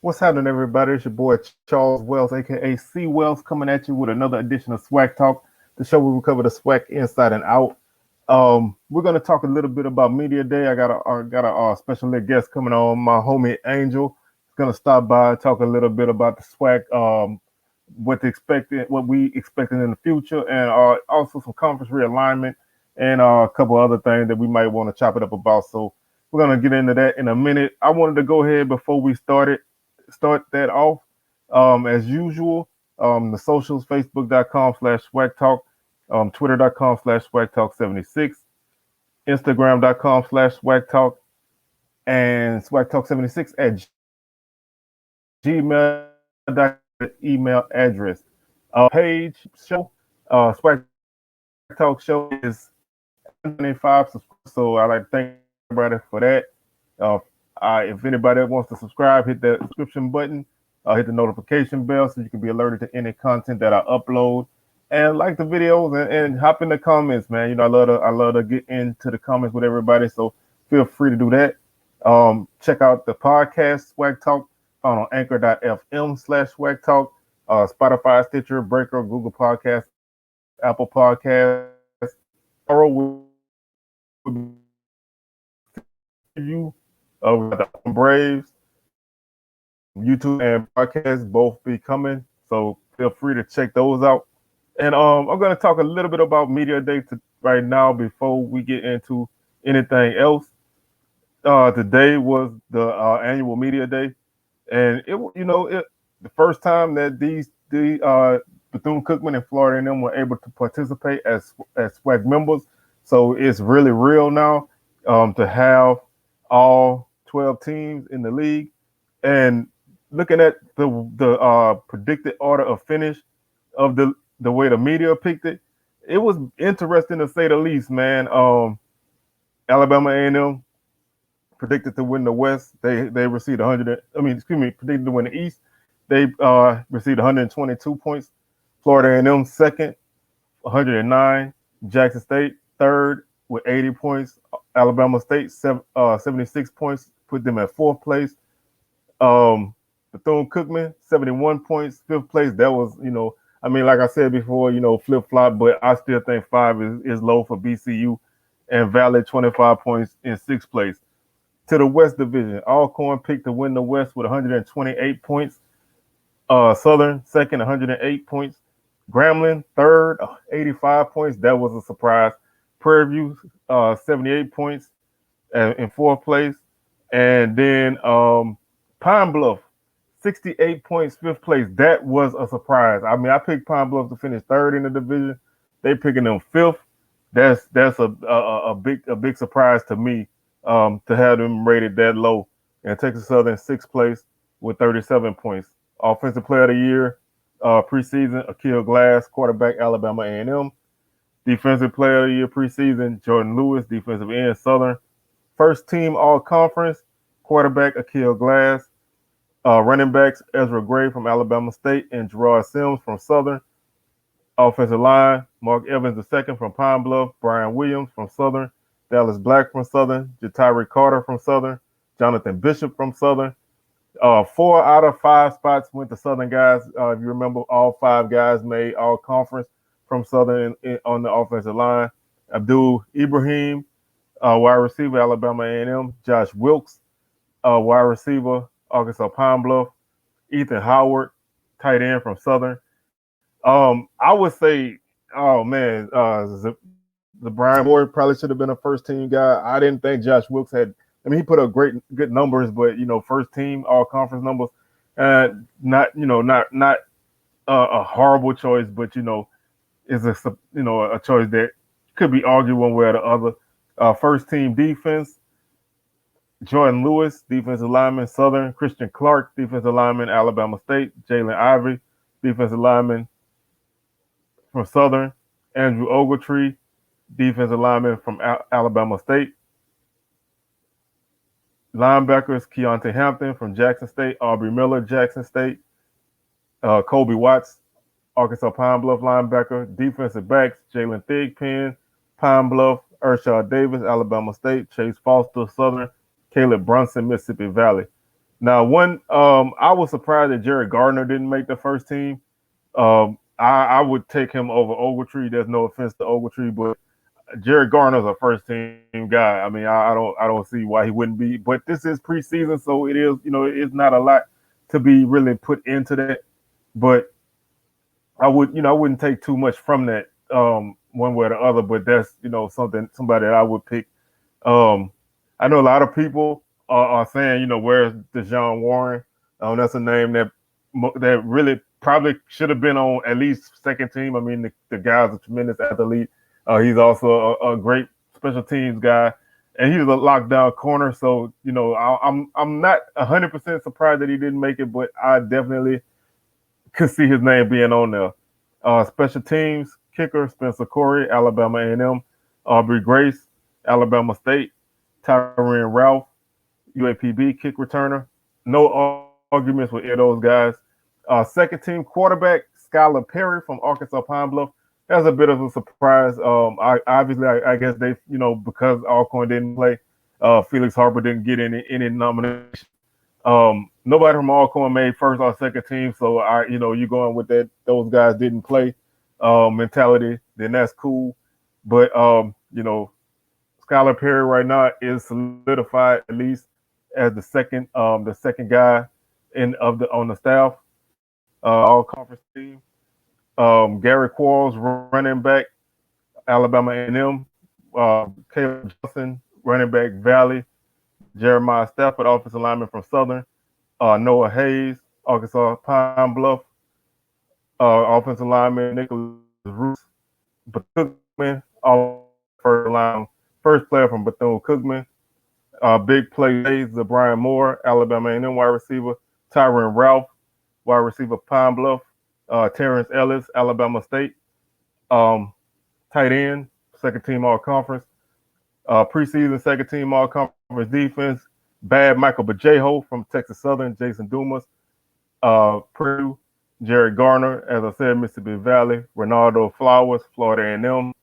What's happening, everybody? It's your boy Charles Wells, aka C Wells, coming at you with another edition of SWAC Talk, the show where we cover the SWAC inside and out. We're gonna talk a little bit about Media Day. I got a special guest coming on, my homie Angel. He's gonna stop by and talk a little bit about the SWAC, what we expecting in the future, and also some conference realignment and a couple other things that we might want to chop it up about. So we're gonna get into that in a minute. I wanted to go ahead before we start that off. As usual, the socials, facebook.com/swagtalk, twitter.com/swagtalk76, instagram.com/swagtalk, and swagtalk76 at gmail.com email address. Page show, Swag Talk show is 195 subscribers, so I'd like to thank everybody for that. Uh, if anybody wants to subscribe, hit that subscription button, hit the notification bell so you can be alerted to any content that I upload, and like the videos and hop in the comments, man. You know, I love to get into the comments with everybody, so feel free to do that. Check out the podcast Swag Talk found on anchor.fm/Swag Talk, Spotify, Stitcher, Breaker, Google Podcasts, Apple Podcasts. Tomorrow we'll be you. We got the Braves, YouTube and podcast both be coming, so feel free to check those out. And I'm going to talk a little bit about Media Day right now before we get into anything else. Today was the annual Media Day, and it the first time that the Bethune Cookman and Florida and them were able to participate as SWAC members. So it's really real now to have all 12 teams in the league. And looking at the predicted order of finish of the way the media picked it, it was interesting to say the least, man. Alabama A&M predicted to win the West. They received 100. I mean, excuse me, predicted to win the East. They received 122 points. Florida A&M second, 109. Jackson State third with 80 points. Alabama State 76 points, put them at fourth place. Bethune Cookman 71 points, fifth place. That was, I mean, like I said before, flip flop, but I still think five is low for BCU, and Valley 25 points in sixth place. To the West Division, Alcorn picked to win the West with 128 points. Southern second, 108 points. Grambling third, 85 points. That was a surprise. Prairie View 78 points in fourth place. And then Pine Bluff 68 points, fifth place. That was a surprise. I mean, I picked Pine Bluff to finish third in the division. They picking them fifth. That's a big surprise to me, to have them rated that low. And Texas Southern sixth place with 37 points. Offensive Player of the Year preseason, Akil Glass, quarterback, Alabama A&M. Defensive Player of the Year preseason, Jordan Lewis, defensive end, Southern. First team All Conference, quarterback, Akil Glass. Running backs, Ezra Gray from Alabama State and Gerard Sims from Southern. Offensive line, Mark Evans II from Pine Bluff, Brian Williams from Southern, Dallas Black from Southern, Jatari Carter from Southern, Jonathan Bishop from Southern. 4 out of 5 spots went to Southern guys. If you remember, all 5 guys made all conference from Southern on the offensive line. Abdul Ibrahim, wide receiver, Alabama A&M. Josh Wilkes, wide receiver, Arkansas Pine Bluff. Ethan Howard, tight end from Southern. I would say, oh man, the Brian Ward probably should have been a first team guy. I didn't think Josh Wilkes had. I mean, he put up good numbers, but first team all conference numbers. Not a horrible choice, but is a choice that could be argued one way or the other. First team defense, Jordan Lewis, defensive lineman, Southern. Christian Clark, defensive lineman, Alabama State. Jalen Ivey, defensive lineman from Southern. Andrew Ogletree, defensive lineman from Alabama State. Linebackers, Keontae Hampton from Jackson State. Aubrey Miller, Jackson State. Kobe Watts, Arkansas Pine Bluff linebacker. Defensive backs, Jalen Thigpen, Pine Bluff. Ershaw Davis, Alabama State. Chase Foster, Southern. Caleb Brunson, Mississippi Valley. Now, I was surprised that Jared Gardner didn't make the first team. I would take him over Ogletree. There's no offense to Ogletree, but Jared Garner's a first team guy. I mean, I don't see why he wouldn't be. But this is preseason, so it is, it's not a lot to be really put into that. But I wouldn't take too much from that one way or the other. But that's somebody that I would pick. Um, I know a lot of people are saying, where's Deshaun Warren? That's a name that really probably should have been on at least second team. I mean, the guy's a tremendous athlete. He's also a great special teams guy, and he's a lockdown corner. So I'm not 100% surprised that he didn't make it, but I definitely could see his name being on there. Special teams kicker Spencer Corey, Alabama A&M. Aubrey Grace, Alabama State. Tyron Ralph, UAPB kick returner. No arguments with any of those guys. Second team quarterback Skylar Perry from Arkansas Pine Bluff. That's a bit of a surprise. I guess they, because Alcorn didn't play, Felix Harper didn't get any nomination. Nobody from Alcorn made first or second team, so you going with that those guys didn't play mentality, then that's cool. But Skylar Perry right now is solidified at least as the second guy on the staff, all conference team. Gary Quarles, running back, Alabama A&M. Caleb Johnson, running back, Valley. Jeremiah Stafford, offensive lineman from Southern. Noah Hayes, Arkansas Pine Bluff. Offensive lineman, Nicholas Roos. Bethune-Cookman, first player from Bethune-Cookman. Big play days of Brian Moore, Alabama A&M wide receiver. Tyron Ralph, wide receiver, Pine Bluff. Terrence Ellis, Alabama State. Tight end, second team all conference. Preseason second team all conference defense. Bad Michael Bajeho from Texas Southern. Jason Dumas. Purdue, Jared Garner, as I said, Mississippi Valley. Ronaldo Flowers, Florida A&M.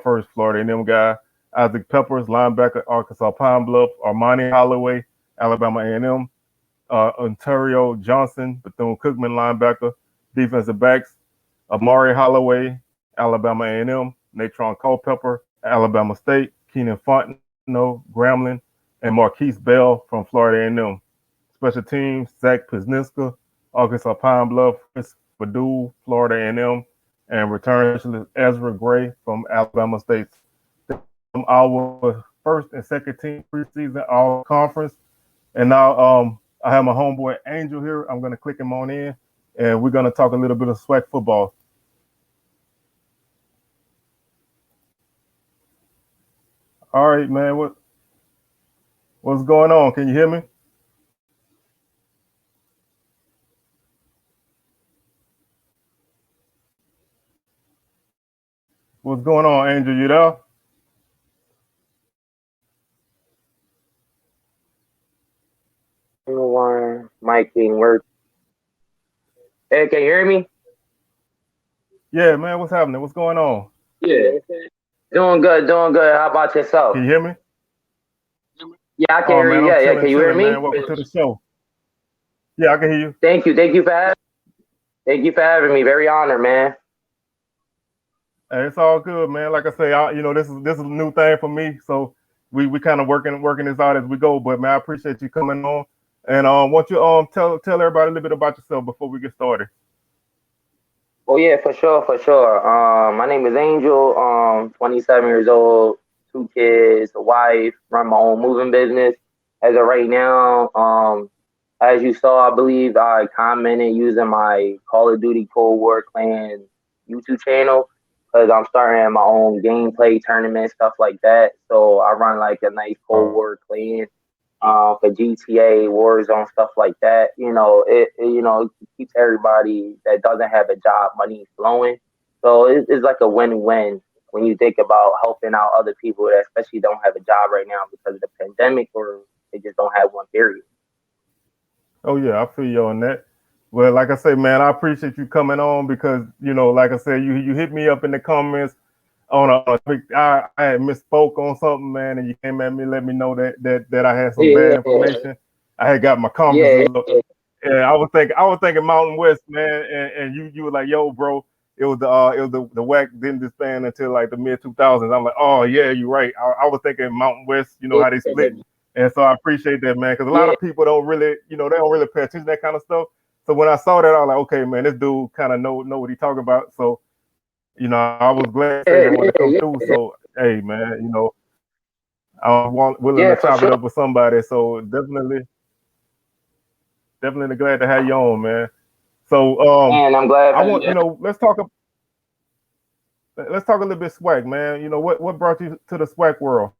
First Florida A&M guy. Isaac Peppers, linebacker, Arkansas Pine Bluff. Armani Holloway, Alabama A&M. Ontario Johnson, Bethune-Cookman linebacker. Defensive backs, Amari Holloway, Alabama A&M. Natron Culpepper, Alabama State. Keenan Fontenot, Grambling. And Marquise Bell from Florida A&M. Special teams, Zach Pizniska, Arkansas Pine Bluff. Purdue, Florida A&M. And return specialist Ezra Gray from Alabama State. Our first and second team preseason all conference. And now I have my homeboy Angel here. I'm going to click him on in, and we're going to talk a little bit of SWAC football. All right, man. What's going on? Can you hear me? What's going on, Angel? You there? One mic being worked. Hey, can you hear me? Yeah, man. What's happening? What's going on? Yeah. Doing good, doing good. How about yourself? Can you hear me? Yeah, I can Oh, hear man, you. I'm Yeah, chilling, can you hear me? man. Welcome to the show. Yeah, I can hear you. Thank you thank you for having me. Very honored, man. Hey, it's all good, man. Like I say, this is a new thing for me, so we kind of working this out as we go. But man, I appreciate you coming on. And want you tell everybody a little bit about yourself before we get started. Oh yeah, for sure, for sure. My name is Angel. 27 years old, two kids, a wife, run my own moving business. As of right now, as you saw, I believe I commented using my Call of Duty Cold War Clan YouTube channel because I'm starting my own gameplay tournament stuff like that. So I run like a nice Cold War Clan for GTA, Warzone, stuff like that. It keeps everybody that doesn't have a job money flowing. So it's like a win-win when you think about helping out other people that especially don't have a job right now because of the pandemic or they just don't have one period. Oh yeah, I feel you on that. Well, like I say, man, I appreciate you coming on because like I said, you hit me up in the comments on I had misspoke on something, man, and you came at me, let me know that I had some bad Yeah. information. I had got my conference Yeah, up, and I was thinking Mountain West, man, and you were like, yo, bro, it was the WAC didn't disband until like the mid 2000s. I'm like, oh yeah, you're right. I was thinking Mountain West, yeah, how they split, and so I appreciate that, man, because a lot yeah, of people don't really, they don't really pay attention to that kind of stuff. So when I saw that, I was like, okay, man, this dude kind of know what he talking about. So I was glad to say they wanted to come through. So hey, man, willing to yeah, chop for it up sure. with somebody. So definitely glad to have you on, man. So And I'm glad I for want you. let's talk a little bit swag, man. What brought you to the swag world?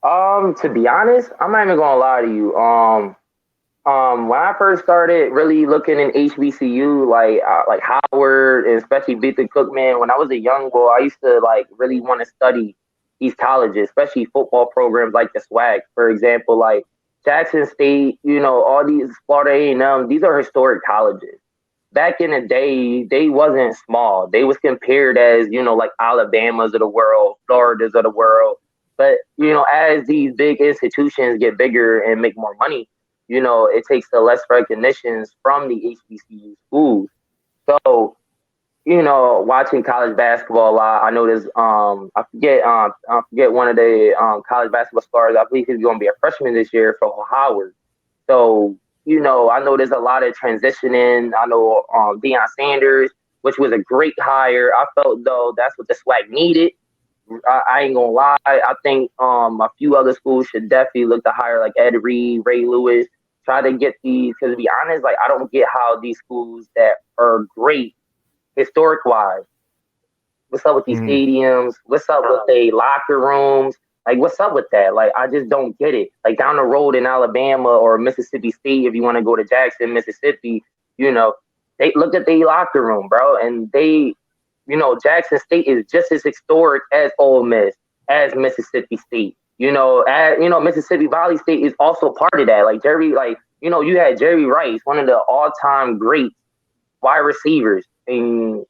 To be honest, I'm not even gonna lie to you. When I first started really looking in HBCU, like Howard and especially Victor Cookman, when I was a young boy, I used to like really want to study these colleges, especially football programs like the SWAC, for example, like Jackson State. All these Florida A&M. These are historic colleges. Back in the day, they wasn't small. They was compared as like Alabamas of the world, Floridas of the world. But as these big institutions get bigger and make more money, it takes the less recognitions from the HBCU schools. So, watching college basketball a lot, I know there's I forget one of the college basketball stars. I believe he's going to be a freshman this year for Howard. So, I know there's a lot of transitioning. I know Deion Sanders, which was a great hire. I felt though that's what the SWAC needed. I ain't gonna lie. I think a few other schools should definitely look to hire like Ed Reed, Ray Lewis, try to get these. Because to be honest, like I don't get how these schools that are great historic wise. What's up with these Mm-hmm. stadiums? What's up with the locker rooms? Like, what's up with that? Like, I just don't get it. Like down the road in Alabama or Mississippi State, if you want to go to Jackson, Mississippi, you know, they look at the locker room, bro, and Jackson State is just as historic as Ole Miss, as Mississippi State. Mississippi Valley State is also part of that. Like you had Jerry Rice, one of the all-time great wide receivers, and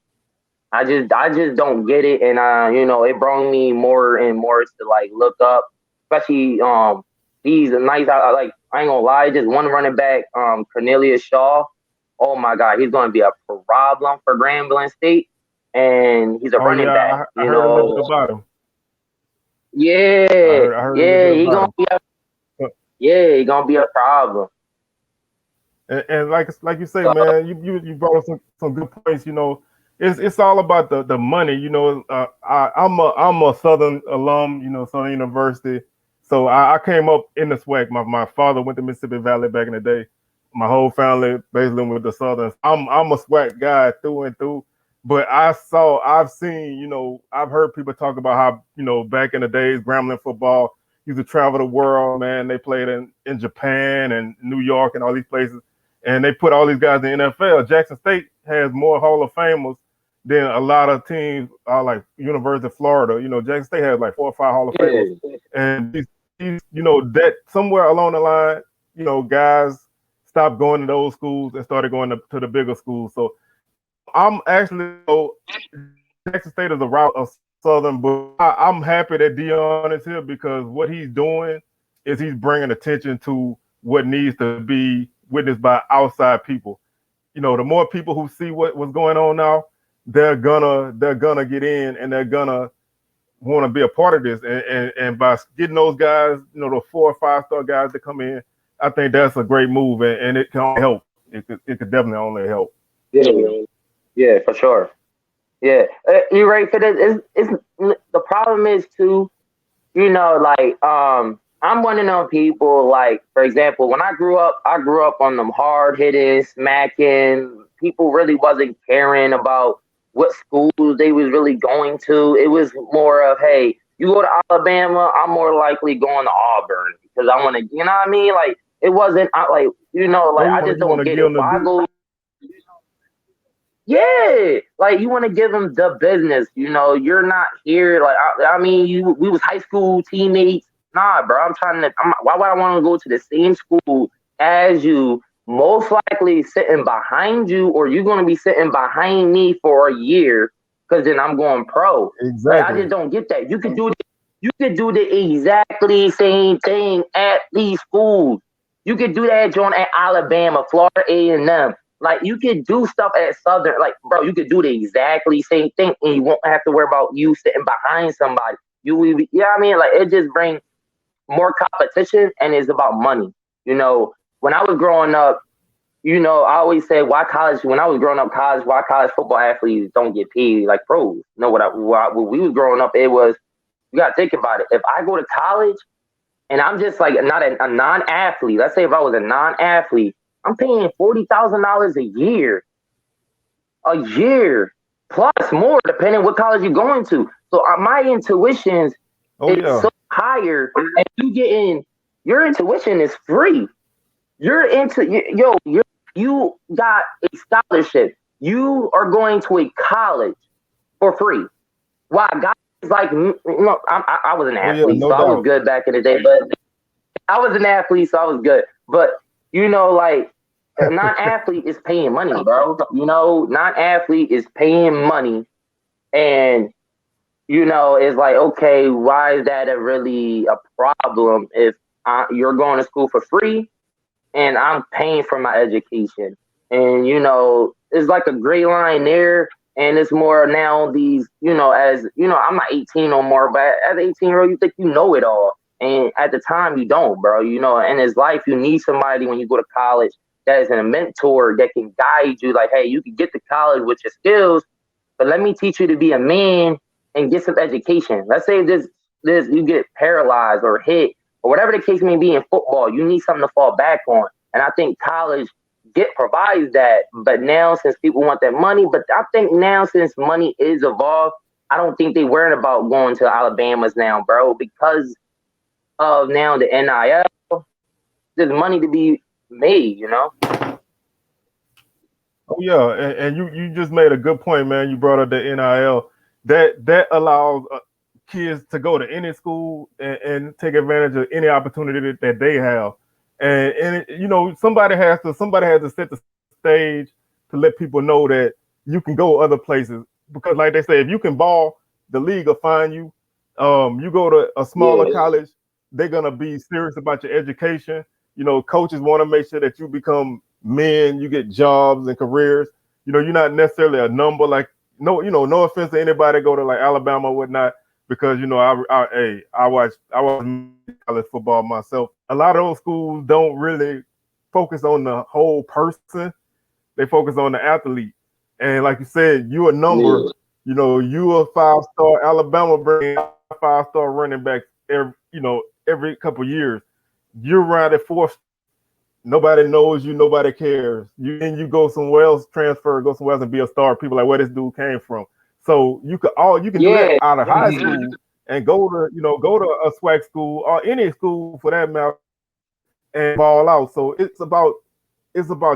I just don't get it, and it brought me more and more to like look up, especially these nice. I ain't gonna lie, just one running back, Cornelius Shaw. Oh my God, he's gonna be a problem for Grambling State, and he's a Oh running yeah, back. I heard a little bit about him. Yeah, I heard a little yeah, bit about him. he gonna be a problem. And like you say, So man, you brought up some good points. It's all about the money. I'm a Southern alum. Southern University. So I came up in the SWAC. My father went to Mississippi Valley back in the day. My whole family basically went to Southern. I'm a SWAC guy through and through. But I've seen, I've heard people talk about how, back in the days, Grambling football used to travel the world, man. They played in Japan and New York and all these places, and they put all these guys in the NFL. Jackson State has more Hall of Famers than a lot of teams like University of Florida. Jackson State has like 4 or 5 Hall of Famers, yeah, and that somewhere along the line, guys stopped going to those schools and started going to the bigger schools. So I'm actually Jackson State is a route of Southern, but I'm happy that Dion is here because what he's doing is he's bringing attention to what needs to be witnessed by outside people. The more people who see what's going on now, they're gonna get in and they're gonna want to be a part of this. And by getting those guys, the 4 or 5 star guys that come in, I think that's a great move, and it can only help. It could definitely only help. yeah, yeah, for sure. Yeah, you're right for this. It's the problem is too. I'm one of them people. Like, for example, when I grew up on them hard hitting, smacking. People really wasn't caring about what schools they was really going to. It was more of, hey, you go to Alabama, I'm more likely going to Auburn because I want to. You know what I mean? Like, it wasn't. Oh, I you want just you want don't to get give it. them the Why good. go yeah, like you want to give them the business. You're not here. Like I mean, we was high school teammates. Nah, bro. Why would I want to go to the same school as you? Most likely sitting behind you, or you're going to be sitting behind me for a year, because then I'm going pro. Like I Exactly. just don't get that. You could do the exactly same thing at these schools. You could do that joint at Alabama, Florida A&M. Like you could do stuff at Southern. Like bro, you could do the exactly same thing, and you won't have to worry about you sitting behind somebody. You will, you know what I mean? Like it just brings more competition, and it's about money. When I was growing up, I always say why college. When I was growing up, why college football athletes don't get paid like pros. When we was growing up, it was you gotta think about it. If I go to college and I'm just like not a non-athlete, let's say if I was a non-athlete, I'm paying $40,000 a year plus more depending what college you're going to. So my intuitions is so higher, and your intuition is free. You're into you got a scholarship. You are going to a college for free. Why guys like I was an athlete, so I was good back in the day. But I was an athlete, so I was good. But like a non-athlete is paying money, bro. Non-athlete is paying money, and it's like, okay, why is that really a problem if you're going to school for free and I'm paying for my education? And it's like a gray line there. And it's more now these, as I'm not 18 no more, but as an 18-year-old, you think you know it all. And at the time, you don't, bro. In his life, you need somebody when you go to college that is a mentor that can guide you. Like, hey, you can get to college with your skills, but let me teach you to be a man and get some education. Let's say this you get paralyzed or hit or whatever the case may be in football. You need something to fall back on. And I think college provides that. But now since people want that money, but I think now since money is evolved, I don't think they worrying about going to Alabama's now, bro, because of now the NIL. There's money to be made, Oh yeah, and you just made a good point, man. You brought up the NIL. That allows kids to go to any school and take advantage of any opportunity that they have. And somebody has to set the stage to let people know that you can go other places, because like they say, if you can ball, the league will find you. You go to a smaller college, they're gonna be serious about your education. Coaches want to make sure that you become men, you get jobs and careers. You're not necessarily a number. Like no offense to anybody go to like Alabama or whatnot, because I watch college football myself. A lot of those schools don't really focus on the whole person; they focus on the athlete. And like you said, you a number. You a 5-star. Alabama bring 5-star running back every couple of years. You're around at 4th. Nobody knows you. Nobody cares. You go somewhere else, go somewhere else and be a star. People like where this dude came from. So you can do that out of high school and go to a SWAC school or any school for that matter and ball out. So it's about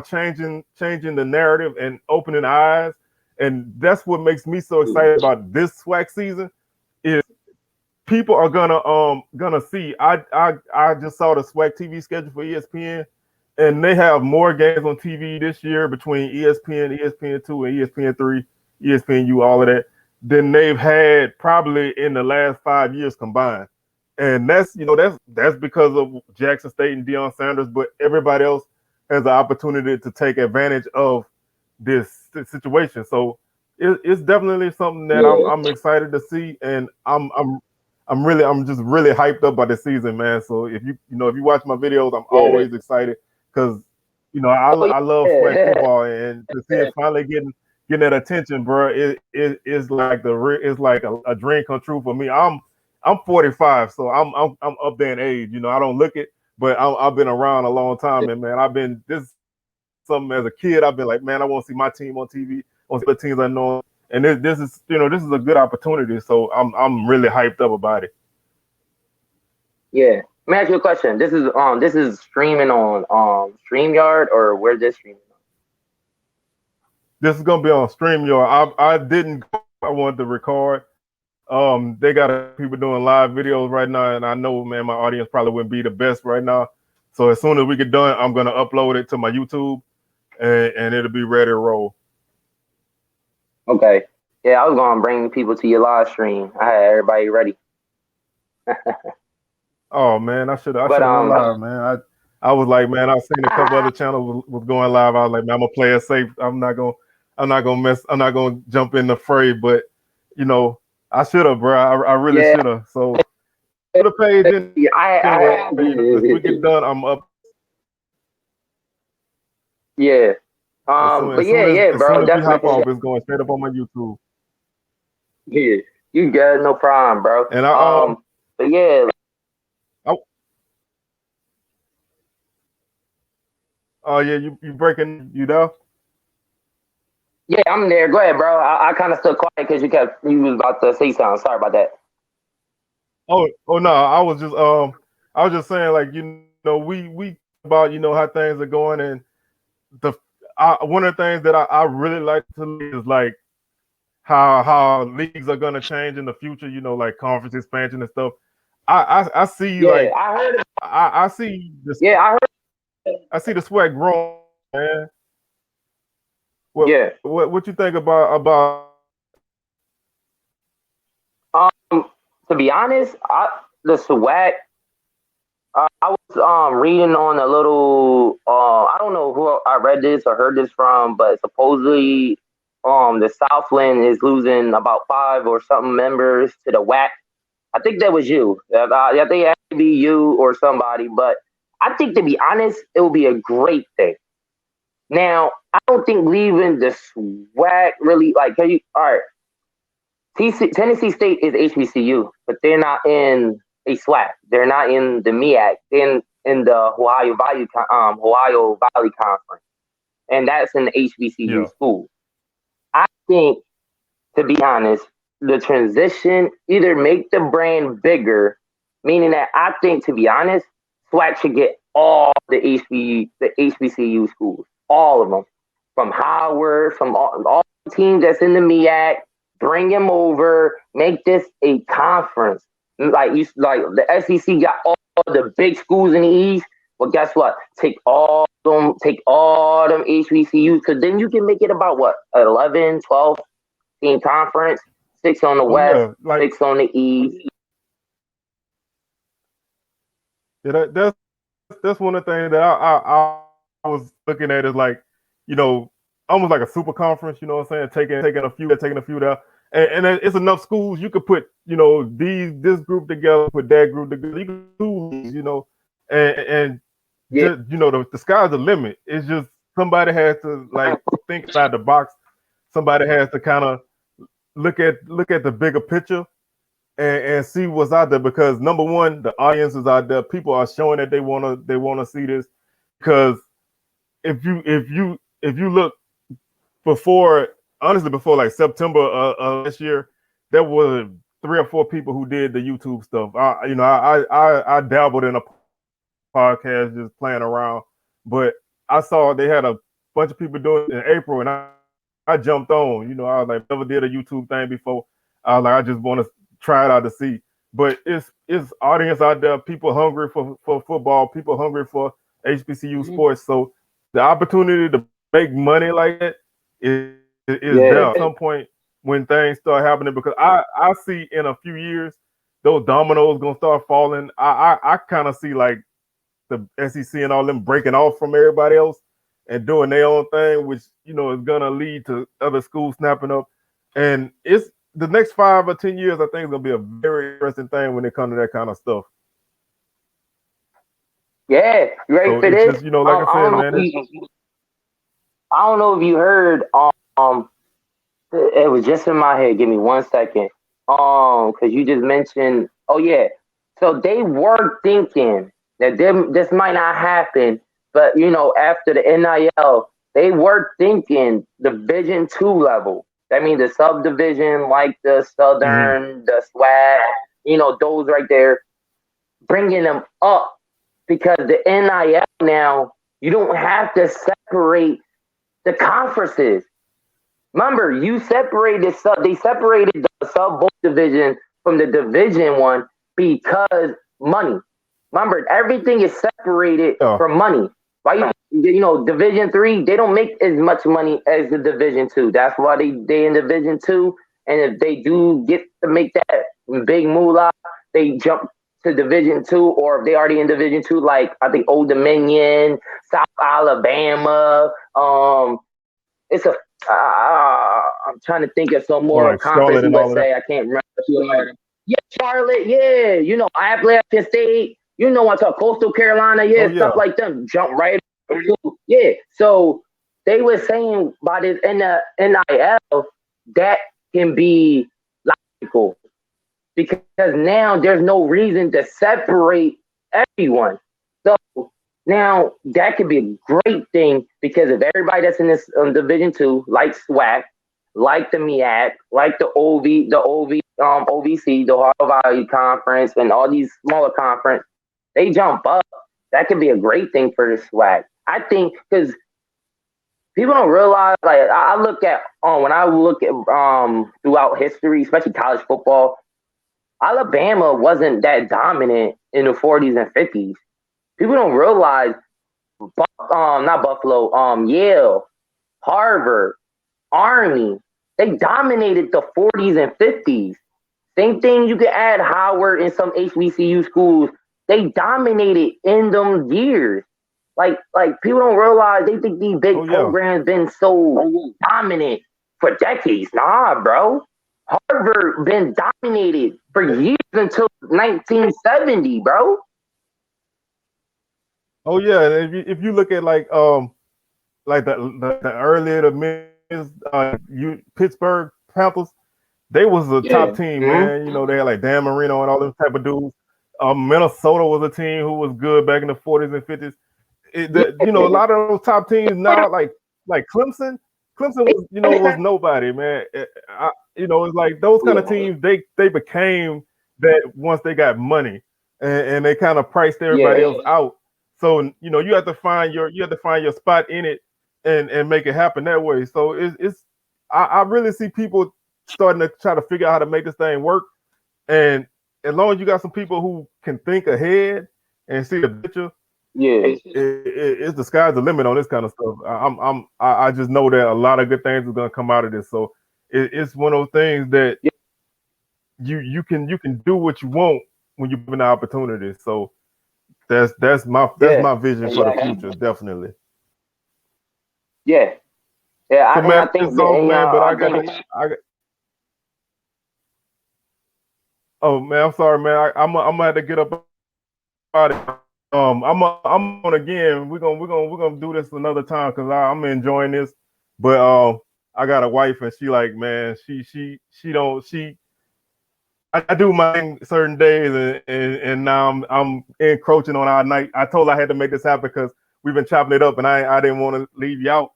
changing the narrative and opening eyes, and that's what makes me so excited about this SWAC season. Is people are gonna see. I just saw the SWAC TV schedule for ESPN, and they have more games on TV this year between ESPN, ESPN2, and ESPN3, ESPNU, all of that, than they've had probably in the last 5 years combined. And that's because of Jackson State and Deion Sanders, but everybody else has the opportunity to take advantage of this situation. So it's definitely something that I'm excited to see, and I'm just really hyped up by the season, man. So if you watch my videos, I'm always excited because I love SWAC football, and to see it finally getting that attention, bro, it's like a dream come true for me. I'm 45, so I'm up there in age. I don't look it, but I've been around a long time, and man, this something as a kid. I've been like, man, I want to see my team on TV, I want to see the teams I know, and this is a good opportunity. So I'm really hyped up about it. Yeah. Let me ask you a question. This is streaming on StreamYard, or where's this streaming on? This is gonna be on StreamYard. I wanted to record. They got people doing live videos right now, and I know, man, my audience probably wouldn't be the best right now. So as soon as we get done, I'm gonna upload it to my YouTube, and it'll be ready to roll. Okay. Yeah, I was gonna bring people to your live stream. I had everybody ready. Oh man, I But should have went live, man. I was like, man, I seen a couple other channels was going live. I was like, man, I'm gonna play it safe. I'm not gonna jump in the fray. But you know, I should have, bro. I really yeah, should have. So to the page yeah, anyway. You know, as we get done, I'm up yeah. But yeah, yeah, as soon bro, as we hop definitely. off, it's going straight up on my YouTube. Yeah, you got no problem, bro. And But yeah, I oh yeah, you breaking you there? yeah, I'm there. Go ahead, bro. I kind of stood quiet because you was about to say something. Sorry about that. Oh no, I was just saying like know we about how things are going and the one of the things that I really like to lead is like how leagues are gonna change in the future. You know, like conference expansion and stuff. I see Yeah, like I heard. I see the Yeah, I heard. I see the SWAC growing, man. Yeah. What you think about? To be honest, the SWAC. I was reading on a little. I don't know who I read this or heard this from, but supposedly, the Southland is losing about 5 or something members to the WAC. I think that was you. I think it had to be you or somebody. But I think, to be honest, it will be a great thing. Now, I don't think leaving the SWAC really like. All right, Tennessee State is HBCU, but they're not in a SWAC. They're not in the MEAC. They're in the Ohio Valley Conference, and that's an HBCU Yeah, school. I think, to be honest, the transition either make the brand bigger, meaning that I think, to be honest, SWAC should get the HBCU schools, all of them, from Howard, from all the teams that's in the MEAC. Bring them over, make this a conference. Like the SEC got all the big schools in the East. Well, guess what? Take all them HBCUs, because then you can make it about what, 11, 12 team conference, 6 on the oh West, yeah, like 6 on the East. yeah, that's one of the things that I was looking at is like, you know, almost like a super conference. You know what I'm saying? Taking a few there, and it's enough schools you could put, this group together, put that group together. You can do, and Yeah, just the sky's the limit. It's just somebody has to like think outside the box. Somebody has to kind of look at the bigger picture and see what's out there because number one, the audience is out there. People are showing that they wanna see this because if you look before honestly before like September last year, there were 3 or 4 people who did the YouTube stuff. I dabbled in a podcast just playing around, but I saw they had a bunch of people doing it in April, and I jumped on. I was like, never did a YouTube thing before. I was like, I just want to try it out to see. But it's audience out there, people hungry for football, people hungry for HBCU sports. So the opportunity to make money like that is there yeah, at some point when things start happening because I see in a few years those dominoes gonna start falling. I kind of see like the SEC and all them breaking off from everybody else and doing their own thing, which is gonna lead to other schools snapping up. And it's the next 5 or 10 years. I think is gonna be a very interesting thing when it comes to that kind of stuff. yeah. You ready So for it's this? just like I said, man. I don't know if you heard. It was just in my head. Give me 1 second. Because you just mentioned. Oh yeah. So they were thinking that this might not happen, but after the NIL, they were thinking Division two level. That means the subdivision, like the Mm-hmm. Southern, the SWAC. Those right there, bringing them up because the NIL now you don't have to separate the conferences. Remember, they separated the sub both division from the division one because money. Remember, everything is separated Yeah. from money. Why Division three, they don't make as much money as the Division two. That's why they in Division two. And if they do get to make that big moolah, they jump to Division II, or if they already in Division II, like I think Old Dominion, South Alabama. It's a I'm trying to think of some Or more like conference Charlotte and all of that. USA. I can't remember. Yeah, Charlotte. Yeah, Appalachian State. I talk Coastal Carolina. Oh Yeah, yeah. stuff like them. Jump right. Yeah. So they were saying by this in the NIL that can be logical because now there's no reason to separate everyone. So now that could be a great thing because if everybody that's in this Division II, like SWAC, like the MEAC, like the OVC, the Ohio Valley Conference, and all these smaller conference, they jump up. That could be a great thing for the SWAC. I think because people don't realize, like I look at when I look at throughout history, especially college football, Alabama wasn't that dominant in the 40s and 50s. People don't realize, not Buffalo, Yale, Harvard, Army, they dominated the 40s and 50s. Same thing, you could add Howard and some HBCU schools. They dominated in them years. Like people don't realize, they think these big Oh yeah. programs been so dominant for decades. Nah, bro. Harvard been dominated for years until 1970, bro. Oh yeah. And if you look at like the earlier the mid Pittsburgh Panthers, they was a top Yeah. team, Mm-hmm. man. They had like Dan Marino and all those type of dudes. Minnesota was a team who was good back in the 40s and 50s. A lot of those top teams now, like Clemson. Clemson was nobody, man. It's like those kind of teams. They became that once they got money, and they kind of priced everybody else out. So you have to find your spot in it and make it happen that way. So I really see people starting to try to figure out how to make this thing work. And as long as you got some people who can think ahead and see the picture, Yeah. it's the sky's the limit on this kind of stuff. I just know that a lot of good things are gonna come out of this. So it's one of those things that you can do what you want when you're given the opportunity. So that's my vision for the future, definitely. Yeah. Yeah. So And I man, think it's that, off, man. But I got. Oh man, I'm sorry, man. I'm gonna have to get up out of here. I'm on again. We're gonna do this another time because I'm enjoying this. But I got a wife and she like, man, she don't she. I do my certain days and now I'm encroaching on our night. I told her I had to make this happen because we've been chopping it up and I didn't want to leave you out.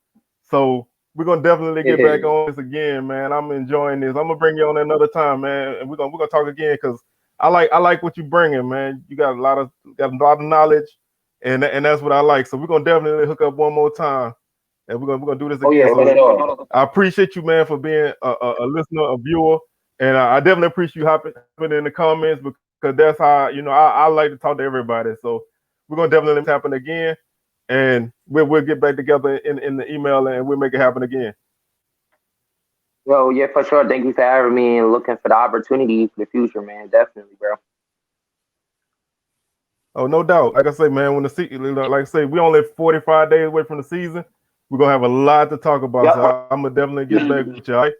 So we're gonna definitely get back on this again, man. I'm enjoying this. I'm gonna bring you on another time, man, and we're gonna talk again because I like what you bringing, man. You got a lot of knowledge, and that's what I like. So we're gonna definitely hook up one more time, and we're gonna do this again. yeah, So sure. I appreciate you, man, for being a listener, a viewer, and I definitely appreciate you hopping in the comments because that's how I like to talk to everybody. So we're gonna definitely happen again, and we'll get back together in the email and we'll make it happen again. Yo, yeah, for sure. Thank you for having me and looking for the opportunity for the future, man. Definitely, bro. Oh, no doubt. Like I say, man, like I say, we only 45 days away from the season. We're gonna have a lot to talk about. Yep. So I'm gonna definitely get back with you. All right.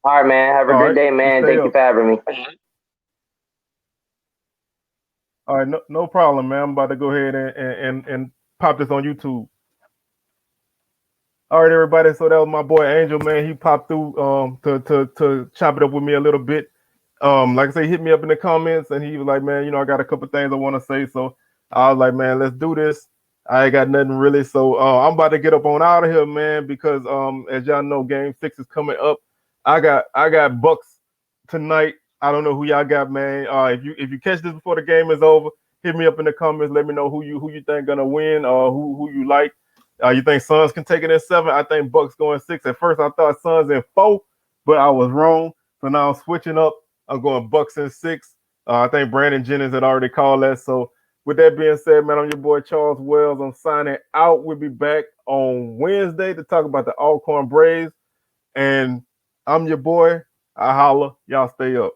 All right, man. Have a good day, man. Thank you for having me. All right, no problem, man. I'm about to go ahead and pop this on YouTube. All right, everybody. So that was my boy Angel, man. He popped through to chop it up with me a little bit. Like I say, hit me up in the comments, and he was like, man, I got a couple things I want to say. So I was like, man, let's do this. I ain't got nothing really. So I'm about to get up on out of here, man, because as y'all know, Game 6 is coming up. I got Bucks tonight. I don't know who y'all got, man. If you catch this before the game is over, hit me up in the comments. Let me know who you think gonna win or who you like. You think Suns can take it in 7? I think Bucks going 6. At first, I thought Suns in 4, but I was wrong. So now I'm switching up. I'm going Bucks in 6. I think Brandon Jennings had already called that. So with that being said, man, I'm your boy Charles Wells. I'm signing out. We'll be back on Wednesday to talk about the Alcorn Braves. And I'm your boy. I holla. Y'all stay up.